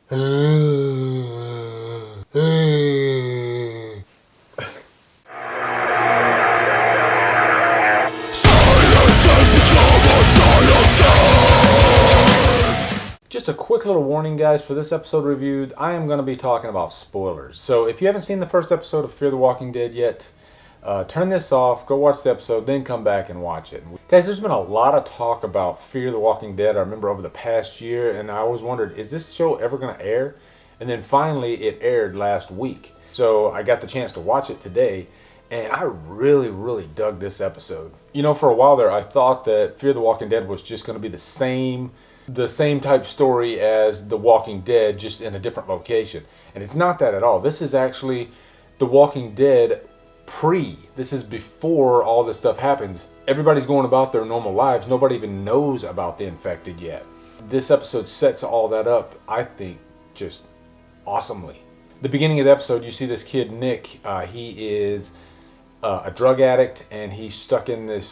Just a quick little warning, guys, for this episode review. I am going to be talking about spoilers. So if you haven't seen the first episode of Fear the Walking Dead yet, turn this off, go watch the episode, then come back and watch it. Guys, there's been a lot of talk about Fear the Walking Dead, I remember over the past year, and I always wondered, is this show ever going to air? And then finally it aired last week. So I got the chance to watch it today, and I really dug this episode. You know, for a while there, I thought that Fear the Walking Dead was just going to be the same type story as The Walking Dead, just in a different location. And it's not that at all. This is actually The Walking Dead this is before all this stuff happens. Everybody's going about their normal lives. Nobody even knows about the infected yet. This episode sets all that up, I think, just awesomely. The beginning of the episode, you see this kid, Nick. He is a drug addict, and he's stuck in this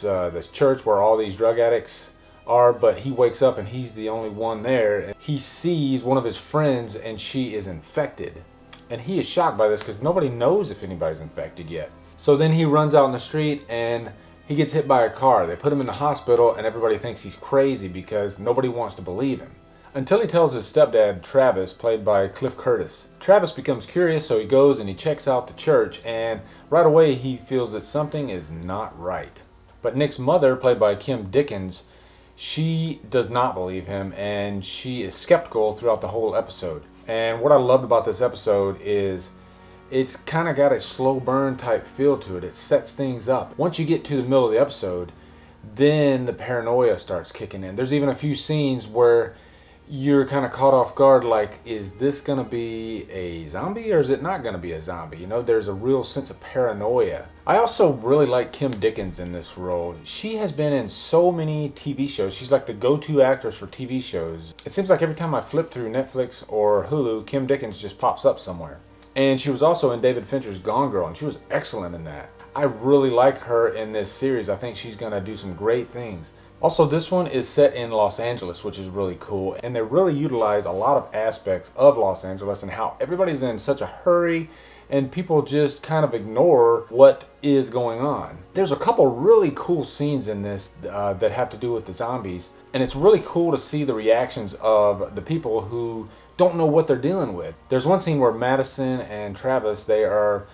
church where all these drug addicts are, but he wakes up and he's the only one there. And he sees one of his friends and she is infected. And he is shocked by this because nobody knows if anybody's infected yet. So then he runs out in the street and he gets hit by a car. They put him in the hospital and everybody thinks he's crazy because nobody wants to believe him. Until he tells his stepdad, Travis, played by Cliff Curtis. Travis becomes curious, so he goes and he checks out the church, and right away he feels that something is not right. But Nick's mother, played by Kim Dickens, she does not believe him, and she is skeptical throughout the whole episode. And what I loved about this episode is it's kind of got a slow burn type feel to it. It sets things up. Once you get to the middle of the episode, then the paranoia starts kicking in. There's even a few scenes where you're kind of caught off guard, like, is this going to be a zombie or is it not going to be a zombie? You know, there's a real sense of paranoia. I also really like Kim Dickens in this role. She has been in so many TV shows. She's like the go-to actress for TV shows. It seems like every time I flip through Netflix or Hulu, Kim Dickens just pops up somewhere. And she was also in David Fincher's Gone Girl, and she was excellent in that. I really like her in this series. I think she's going to do some great things. Also, this one is set in Los Angeles, which is really cool, and they really utilize a lot of aspects of Los Angeles and how everybody's in such a hurry and people just kind of ignore what is going on. There's a couple really cool scenes in this that have to do with the zombies, and it's really cool to see the reactions of the people who don't know what they're dealing with. There's one scene where Madison and Travis, they are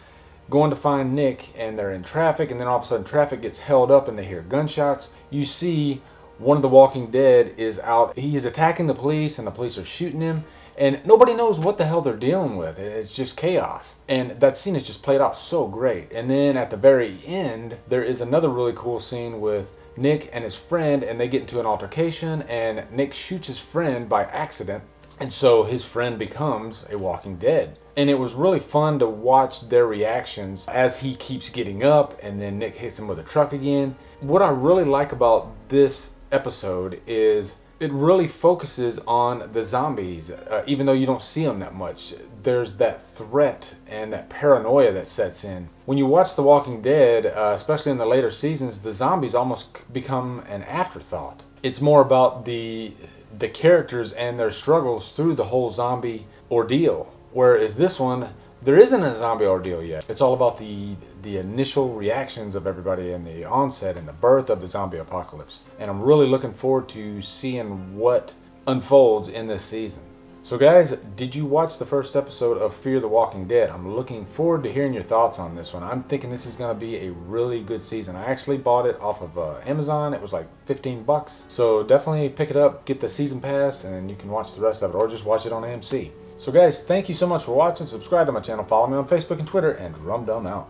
going to find Nick, and they're in traffic, and then all of a sudden traffic gets held up and they hear gunshots. You see one of the Walking Dead is out. He is attacking the police and the police are shooting him, and nobody knows what the hell they're dealing with. It's just chaos. And that scene is just played out so great. And then at the very end, there is another really cool scene with Nick and his friend, and they get into an altercation, and Nick shoots his friend by accident, and so his friend becomes a Walking Dead. And it was really fun to watch their reactions as he keeps getting up and then Nick hits him with a truck again. What I really like about this episode is it really focuses on the zombies, even though you don't see them that much. There's that threat and that paranoia that sets in. When you watch The Walking Dead, especially in the later seasons, the zombies almost become an afterthought. It's more about the characters and their struggles through the whole zombie ordeal. Whereas this one, there isn't a zombie ordeal yet. It's all about the initial reactions of everybody and the onset and the birth of the zombie apocalypse. And I'm really looking forward to seeing what unfolds in this season. So guys, did you watch the first episode of Fear the Walking Dead? I'm looking forward to hearing your thoughts on this one. I'm thinking this is going to be a really good season. I actually bought it off of Amazon. It was like $15. So definitely pick it up, get the season pass, and you can watch the rest of it, or just watch it on AMC. So guys, thank you so much for watching. Subscribe to my channel, follow me on Facebook and Twitter, and Humdrum out.